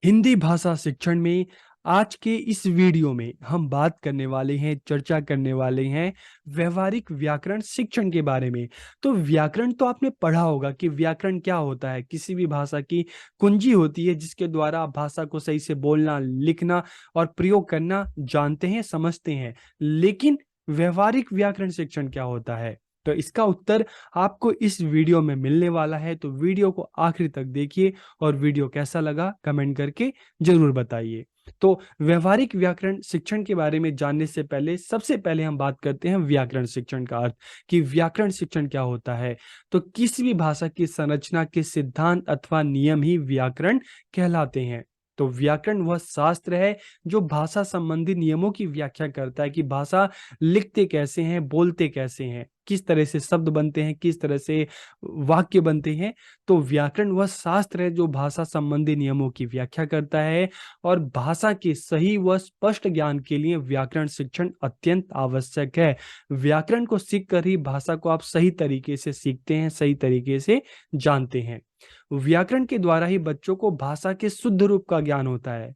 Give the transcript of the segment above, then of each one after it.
हिंदी भाषा शिक्षण में आज के इस वीडियो में हम बात करने वाले हैं, चर्चा करने वाले हैं व्यवहारिक व्याकरण शिक्षण के बारे में। तो व्याकरण तो आपने पढ़ा होगा कि व्याकरण क्या होता है। किसी भी भाषा की कुंजी होती है जिसके द्वारा आप भाषा को सही से बोलना, लिखना और प्रयोग करना जानते हैं, समझते हैं। लेकिन व्यवहारिक व्याकरण शिक्षण क्या होता है? तो इसका उत्तर आपको इस वीडियो में मिलने वाला है। तो वीडियो को आखिर तक देखिए और वीडियो कैसा लगा कमेंट करके जरूर बताइए। तो व्यवहारिक व्याकरण शिक्षण के बारे में जानने से पहले सबसे पहले हम बात करते हैं व्याकरण शिक्षण का अर्थ कि व्याकरण शिक्षण क्या होता है। तो किसी भी भाषा की संरचना के सिद्धांत अथवा नियम ही व्याकरण कहलाते हैं। तो व्याकरण वह शास्त्र है जो भाषा संबंधी नियमों की व्याख्या करता है कि भाषा लिखते कैसे हैं, बोलते कैसे हैं, किस तरह से शब्द बनते हैं, किस तरह से वाक्य बनते हैं। तो व्याकरण वह शास्त्र है जो भाषा संबंधी नियमों की व्याख्या करता है और भाषा के सही व स्पष्ट ज्ञान के लिए व्याकरण शिक्षण अत्यंत आवश्यक है। व्याकरण को सीखकर ही भाषा को आप सही तरीके से सीखते हैं, सही तरीके से जानते हैं। व्याकरण के द्वारा ही बच्चों को भाषा के शुद्ध रूप का ज्ञान होता है।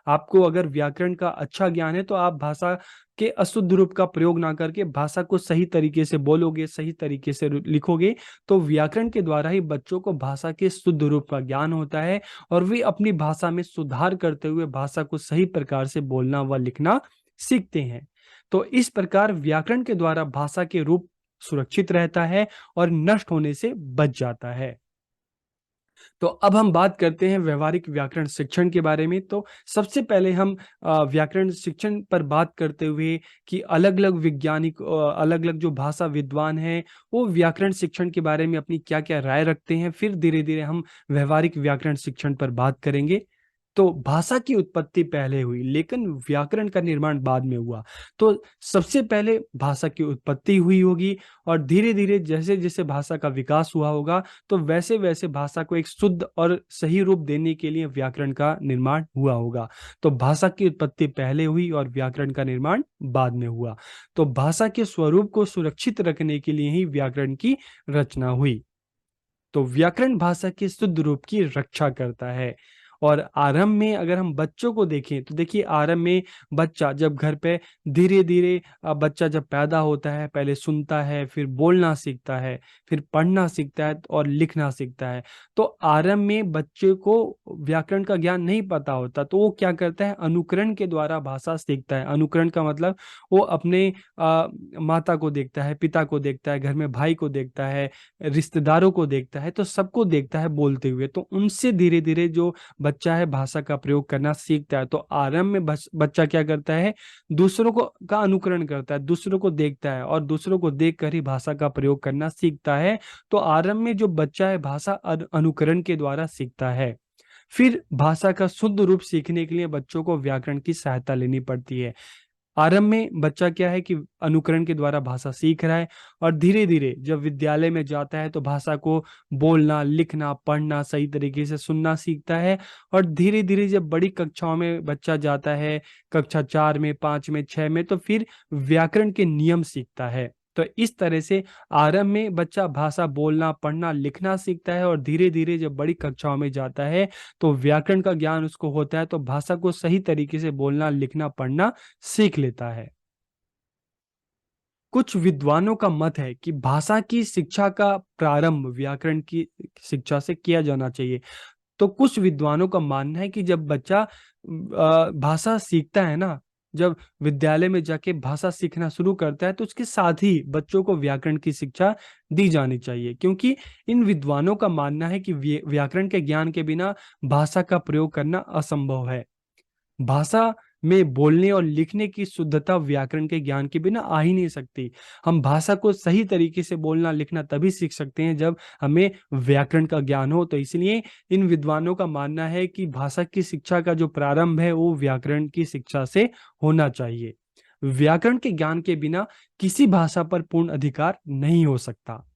आपको अगर व्याकरण का अच्छा ज्ञान है तो आप भाषा के अशुद्ध रूप का प्रयोग ना करके भाषा को सही तरीके से बोलोगे, सही तरीके से लिखोगे। तो व्याकरण के द्वारा ही बच्चों को भाषा के शुद्ध रूप का ज्ञान होता है और वे अपनी भाषा में सुधार करते हुए भाषा को सही प्रकार से बोलना व लिखना सीखते हैं। तो इस प्रकार व्याकरण के द्वारा भाषा के रूप सुरक्षित रहता है और नष्ट होने से बच जाता है। तो अब हम बात करते हैं व्यवहारिक व्याकरण शिक्षण के बारे में। तो सबसे पहले हम व्याकरण शिक्षण पर बात करते हुए कि अलग-अलग वैज्ञानिक अलग-अलग जो भाषा विद्वान हैं, वो व्याकरण शिक्षण के बारे में अपनी क्या-क्या राय रखते हैं। फिर धीरे-धीरे हम व्यवहारिक व्याकरण शिक्षण पर बात करेंगे। तो भाषा की उत्पत्ति पहले हुई, लेकिन व्याकरण का निर्माण बाद में हुआ। तो सबसे पहले भाषा की उत्पत्ति हुई होगी और धीरे-धीरे जैसे-जैसे भाषा का विकास हुआ होगा, तो वैसे-वैसे भाषा को एक शुद्ध और सही रूप देने के लिए व्याकरण का निर्माण हुआ होगा। तो भाषा की उत्पत्ति पहले हुई और व्याकरण का निर्माण बाद में हुआ। तो भाषा के स्वरूप को सुरक्षित रखने के लिए ही व्याकरण की रचना हुई। तो व्याकरण भाषा के शुद्ध रूप की रक्षा करता है। और आरंभ में अगर हम बच्चों को देखें तो देखिए, आरंभ में बच्चा जब घर पे धीरे-धीरे बच्चा जब पैदा होता है, पहले सुनता है, फिर बोलना सीखता है, फिर पढ़ना सीखता है और लिखना सीखता है। तो आरंभ में बच्चे को व्याकरण का ज्ञान नहीं पता होता, तो वो क्या करता है, अनुकरण के द्वारा भाषा सीखता है। अनुकरण का मतलब वो अपने माता को देखता है, पिता को देखता है, घर में भाई को देखता है, रिश्तेदारों को देखता है, तो सबको देखता है बोलते हुए। तो उनसे धीरे-धीरे जो बच्चा है भाषा का प्रयोग करना सीखता है। तो आरंभ में बच्चा क्या करता है, दूसरों को का अनुकरण करता है, दूसरों को देखता है और दूसरों को देखकर ही भाषा का प्रयोग करना सीखता है। तो आरंभ में जो बच्चा है भाषा अनुकरण के द्वारा सीखता है। फिर भाषा का शुद्ध रूप सीखने के लिए बच्चों को व्याकरण की सहायता लेनी पड़ती है। आरंभ में बच्चा क्या है कि अनुकरण के द्वारा भाषा सीख रहा है और धीरे-धीरे जब विद्यालय में जाता है तो भाषा को बोलना, लिखना, पढ़ना, सही तरीके से सुनना सीखता है और धीरे-धीरे जब बड़ी कक्षाओं में बच्चा जाता है, कक्षा 4 में, 5 में, 6 में, तो फिर व्याकरण के नियम सीखता है। तो इस तरह से आरंभ में बच्चा भाषा बोलना, पढ़ना, लिखना सीखता है और धीरे-धीरे जब बड़ी कक्षाओं में जाता है तो व्याकरण का ज्ञान उसको होता है, तो भाषा को सही तरीके से बोलना, लिखना, पढ़ना सीख लेता है। कुछ विद्वानों का मत है कि भाषा की शिक्षा का प्रारंभ व्याकरण की शिक्षा से किया जाना चाहिए। तो कुछ विद्वानों का मानना है कि जब बच्चा भाषा सीखता है ना, जब विद्यालय में जाके भाषा सीखना शुरू करता है, तो उसके साथ ही बच्चों को व्याकरण की शिक्षा दी जानी चाहिए। क्योंकि इन विद्वानों का मानना है कि व्याकरण के ज्ञान के बिना भाषा का प्रयोग करना असंभव है। भाषा में बोलने और लिखने की शुद्धता व्याकरण के ज्ञान के बिना आ ही नहीं सकती। हम भाषा को सही तरीके से बोलना लिखना तभी सीख सकते हैं जब हमें व्याकरण का ज्ञान हो। तो इसलिए इन विद्वानों का मानना है कि भाषा की शिक्षा का जो प्रारंभ है वो व्याकरण की शिक्षा से होना चाहिए। व्याकरण के ज्ञान के बिना किसी भाषा पर पूर्ण अधिकार नहीं हो सकता।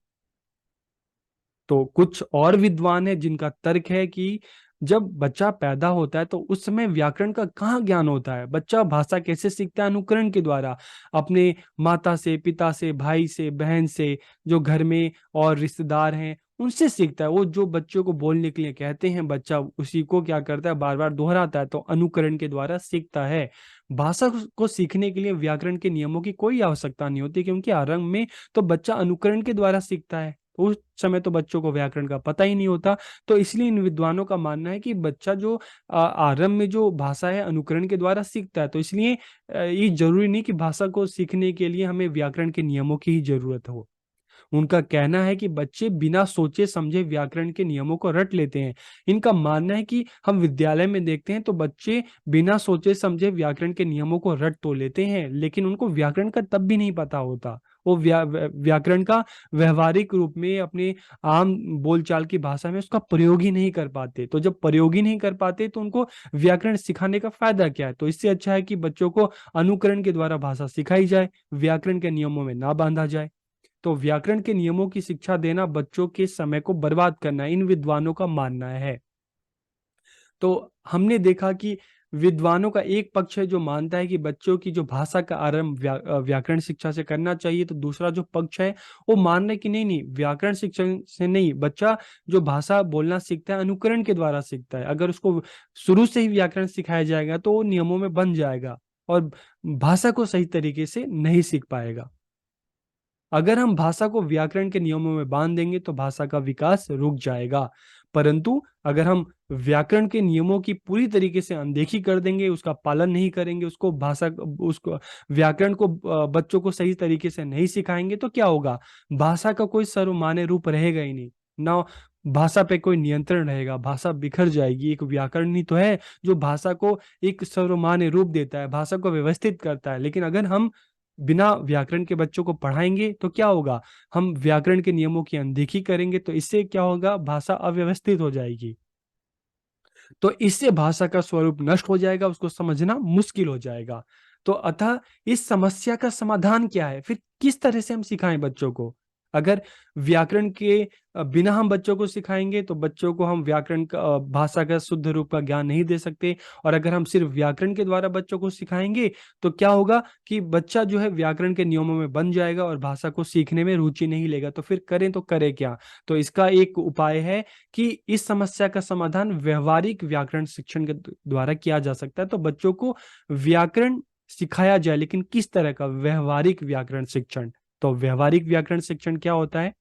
तो कुछ और विद्वान हैं जिनका तर्क है कि जब बच्चा पैदा होता है तो उस समय व्याकरण का कहाँ ज्ञान होता है। बच्चा भाषा कैसे सीखता है? अनुकरण के द्वारा, अपने माता से, पिता से, भाई से, बहन से, जो घर में और रिश्तेदार हैं उनसे सीखता है। वो जो बच्चों को बोलने के लिए कहते हैं, बच्चा उसी को क्या करता है, बार बार दोहराता है, तो अनुकरण के द्वारा सीखता है। भाषा को सीखने के लिए व्याकरण के नियमों की कोई आवश्यकता नहीं होती, क्योंकि आरंभ में तो बच्चा अनुकरण के द्वारा सीखता है। उस समय तो बच्चों को व्याकरण का पता ही नहीं होता। तो इसलिए इन विद्वानों का मानना है कि बच्चा जो आरंभ में जो भाषा है अनुकरण के द्वारा सीखता है। तो इसलिए ये जरूरी नहीं कि भाषा को सीखने के लिए हमें व्याकरण के नियमों की ही जरूरत हो। उनका कहना है कि बच्चे बिना सोचे समझे व्याकरण के नियमों को रट लेते हैं। इनका मानना है कि हम विद्यालय में देखते हैं तो बच्चे बिना सोचे समझे व्याकरण के नियमों को रट तो लेते हैं, लेकिन उनको व्याकरण का तब भी नहीं पता होता। वो व्याकरण का व्यवहारिक रूप में अपने आम बोलचाल की भाषा में उसका प्रयोग ही नहीं कर पाते। तो जब प्रयोग ही नहीं कर पाते तो उनको व्याकरण सिखाने का फायदा क्या है? तो इससे अच्छा है कि बच्चों को अनुकरण के द्वारा भाषा सिखाई जाए, व्याकरण के नियमों में ना बांधा जाए। तो व्याकरण के नियमों की शिक्षा देना बच्चों के समय को बर्बाद करना, इन विद्वानों का मानना है। तो हमने देखा कि विद्वानों का एक पक्ष है जो मानता है कि बच्चों की जो भाषा का आरंभ व्याकरण शिक्षा से करना चाहिए। तो दूसरा जो पक्ष है वो मान रहा है कि नहीं नहीं, व्याकरण शिक्षण से नहीं, बच्चा जो भाषा बोलना सीखता है अनुकरण के द्वारा सीखता है। अगर उसको शुरू से ही व्याकरण सिखाया जाएगा तो वो नियमों में बन जाएगा और भाषा को सही तरीके से नहीं सीख पाएगा। अगर हम भाषा को व्याकरण के नियमों में बांध देंगे तो भाषा का विकास रुक जाएगा। परंतु अगर हम व्याकरण के नियमों की पूरी तरीके से अनदेखी कर देंगे, उसका पालन नहीं करेंगे, उसको व्याकरण को बच्चों को सही तरीके से नहीं सिखाएंगे तो क्या होगा? भाषा का कोई सर्वमान्य रूप रहेगा ही नहीं। ना भाषा पे कोई नियंत्रण रहेगा, भाषा बिखर जाएगी। एक व्याकरण ही तो है जो भाषा को एक सर्वमान्य रूप देता है, भाषा को व्यवस्थित करता है। लेकिन अगर हम बिना व्याकरण के बच्चों को पढ़ाएंगे तो क्या होगा? हम व्याकरण के नियमों की अनदेखी करेंगे तो इससे क्या होगा? भाषा अव्यवस्थित हो जाएगी। तो इससे भाषा का स्वरूप नष्ट हो जाएगा, उसको समझना मुश्किल हो जाएगा। तो अतः इस समस्या का समाधान क्या है? फिर किस तरह से हम सिखाएं बच्चों को? अगर व्याकरण के बिना हम बच्चों को सिखाएंगे तो बच्चों को हम व्याकरण का भाषा का शुद्ध रूप का ज्ञान नहीं दे सकते। और अगर हम सिर्फ व्याकरण के द्वारा बच्चों को सिखाएंगे तो क्या होगा कि बच्चा जो है व्याकरण के नियमों में बन जाएगा और भाषा को सीखने में रुचि नहीं लेगा। तो फिर करें तो करें क्या? तो इसका एक उपाय है कि इस समस्या का समाधान व्यवहारिक व्याकरण शिक्षण के द्वारा किया जा सकता है। तो बच्चों को व्याकरण सिखाया जाए, लेकिन किस तरह का? व्यवहारिक व्याकरण शिक्षण। तो व्यवहारिक व्याकरण शिक्षण क्या होता है?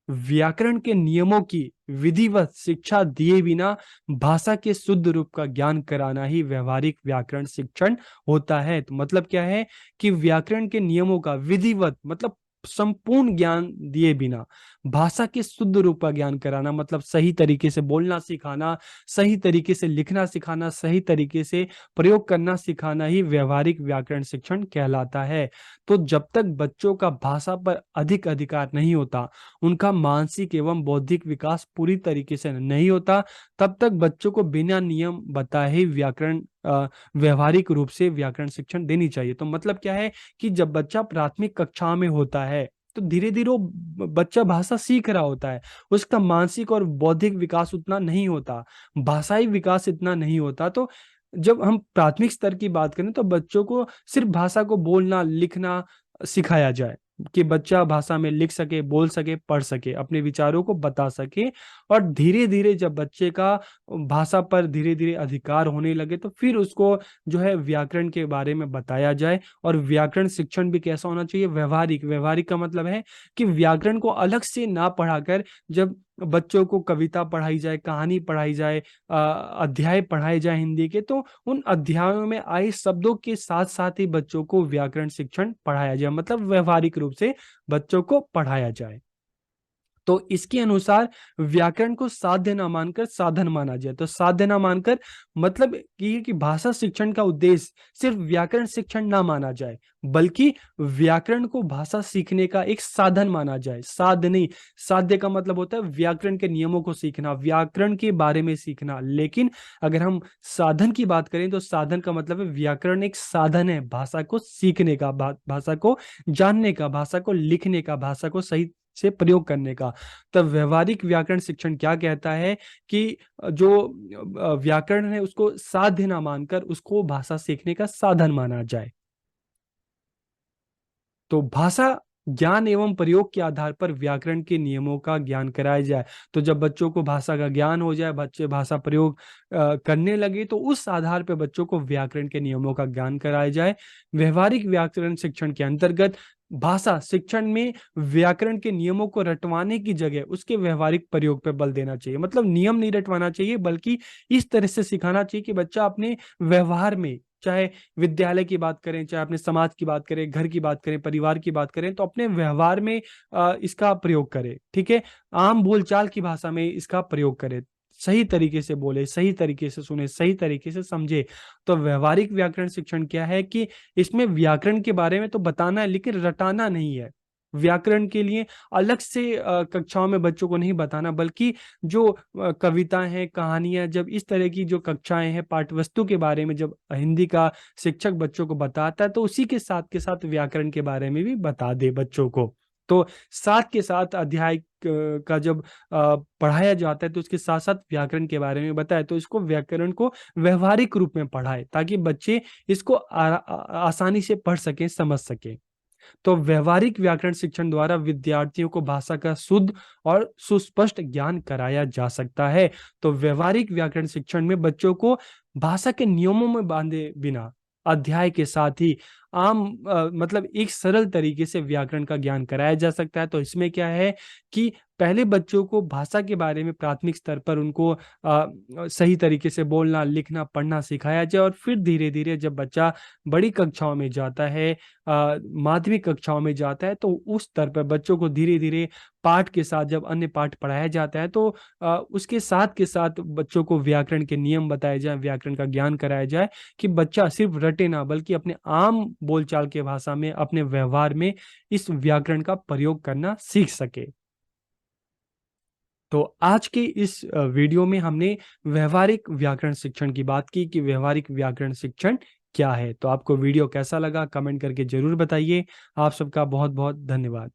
व्याकरण के नियमों की विधिवत शिक्षा दिए बिना भाषा के शुद्ध रूप का ज्ञान कराना ही व्यवहारिक व्याकरण शिक्षण होता है। तो मतलब क्या है कि व्याकरण के नियमों का विधिवत मतलब संपूर्ण ज्ञान दिए बिना भाषा के शुद्ध रूप का ज्ञान कराना, मतलब सही तरीके से बोलना सिखाना, सही तरीके से लिखना सिखाना, सही तरीके से प्रयोग करना सिखाना ही व्यवहारिक व्याकरण शिक्षण कहलाता है। तो जब तक बच्चों का भाषा पर अधिक अधिकार नहीं होता, उनका मानसिक एवं बौद्धिक विकास पूरी तरीके से नहीं होता, तब तक बच्चों को बिना नियम बताए ही व्यवहारिक रूप से व्याकरण शिक्षण देनी चाहिए। तो मतलब क्या है कि जब बच्चा प्राथमिक कक्षा में होता है तो धीरे धीरे वो बच्चा भाषा सीख रहा होता है, उसका मानसिक और बौद्धिक विकास उतना नहीं होता, भाषाई विकास इतना नहीं होता। तो जब हम प्राथमिक स्तर की बात करें तो बच्चों को सिर्फ भाषा को बोलना लिखना सिखाया जाए कि बच्चा भाषा में लिख सके, बोल सके, पढ़ सके, अपने विचारों को बता सके। और धीरे धीरे जब बच्चे का भाषा पर धीरे धीरे अधिकार होने लगे तो फिर उसको जो है व्याकरण के बारे में बताया जाए। और व्याकरण शिक्षण भी कैसा होना चाहिए? व्यवहारिक। व्यवहारिक का मतलब है कि व्याकरण को अलग से ना पढ़ाकर जब बच्चों को कविता पढ़ाई जाए, कहानी पढ़ाई जाए, अध्याय पढ़ाए जाए हिंदी के, तो उन अध्यायों में आए शब्दों के साथ साथ ही बच्चों को व्याकरण शिक्षण पढ़ाया जाए, मतलब व्यवहारिक रूप से बच्चों को पढ़ाया जाए। तो इसके अनुसार व्याकरण को साध्य ना मानकर साधन माना जाए। तो साध्य ना मानकर मतलब ये कि भाषा शिक्षण का उद्देश्य सिर्फ व्याकरण शिक्षण ना माना जाए, बल्कि व्याकरण को भाषा सीखने का एक साधन माना जाए, साध्य नहीं। साध्य का मतलब होता है व्याकरण के नियमों को सीखना, व्याकरण के बारे में सीखना। लेकिन अगर हम साधन की बात करें तो साधन का मतलब है व्याकरण एक साधन है भाषा को सीखने का, भाषा को जानने का, भाषा को लिखने का, भाषा को सही से प्रयोग करने का। तब व्यवहारिक व्याकरण शिक्षण क्या कहता है कि जो व्याकरण है उसको साध्य ना मानकर उसको भाषा सीखने का साधन माना जाए। तो भाषा ज्ञान एवं प्रयोग के आधार पर व्याकरण के नियमों का ज्ञान कराया जाए। तो जब बच्चों को भाषा का ज्ञान हो जाए, बच्चे भाषा प्रयोग करने लगे, तो उस आधार पर बच्चों को व्याकरण के नियमों का ज्ञान कराया जाए। व्यवहारिक व्याकरण शिक्षण के अंतर्गत भाषा शिक्षण में व्याकरण के नियमों को रटवाने की जगह उसके व्यवहारिक प्रयोग पर बल देना चाहिए। मतलब नियम नहीं रटवाना चाहिए, बल्कि इस तरह से सिखाना चाहिए कि बच्चा अपने व्यवहार में, चाहे विद्यालय की बात करें, चाहे अपने समाज की बात करें, घर की बात करें, परिवार की बात करें, तो अपने व्यवहार में इसका प्रयोग करे। ठीक है? आम बोलचाल की भाषा में इसका प्रयोग करे। सही तरीके से बोले, सही तरीके से सुने, सही तरीके से समझे। तो व्यवहारिक व्याकरण शिक्षण क्या है कि इसमें व्याकरण के बारे में तो बताना है, लेकिन रटाना नहीं है। व्याकरण के लिए अलग से कक्षाओं में बच्चों को नहीं बताना, बल्कि जो कविताएं हैं, कहानियां, जब इस तरह की जो कक्षाएं हैं, पाठ्यवस्तु के बारे में जब हिंदी का शिक्षक बच्चों को बताता है, तो उसी के साथ व्याकरण के बारे में भी बता दे बच्चों को। तो साथ के साथ अध्याय का जब पढ़ाया जाता है, तो उसके साथ साथ व्याकरण के बारे में बताए, तो इसको व्याकरण को व्यवहारिक रूप में पढ़ाए, ताकि बच्चे इसको आसानी से पढ़ सकें, समझ सकें। तो व्यवहारिक व्याकरण शिक्षण द्वारा विद्यार्थियों को भाषा का शुद्ध और सुस्पष्ट ज्ञान कराया जा सकता है। तो व्यवहारिक व्याकरण शिक्षण में बच्चों को भाषा के नियमों में बांधे बिना अध्याय के साथ ही आम मतलब एक सरल तरीके से व्याकरण का ज्ञान कराया जा सकता है। तो इसमें क्या है कि पहले बच्चों को भाषा के बारे में प्राथमिक स्तर पर उनको सही तरीके से बोलना, लिखना, पढ़ना सिखाया जाए, और फिर धीरे धीरे जब बच्चा बड़ी कक्षाओं में जाता है, माध्यमिक कक्षाओं में जाता है, तो उस स्तर पर बच्चों को धीरे धीरे पाठ के साथ जब अन्य पाठ पढ़ाया जाता है, तो उसके साथ के साथ बच्चों को व्याकरण के नियम बताए जाए, व्याकरण का ज्ञान कराया जाए, कि बच्चा सिर्फ रटे ना, बल्कि अपने आम बोलचाल के भाषा में, अपने व्यवहार में इस व्याकरण का प्रयोग करना सीख सके। तो आज के इस वीडियो में हमने व्यवहारिक व्याकरण शिक्षण की बात की कि व्यवहारिक व्याकरण शिक्षण क्या है। तो आपको वीडियो कैसा लगा, कमेंट करके जरूर बताइए। आप सबका बहुत बहुत धन्यवाद।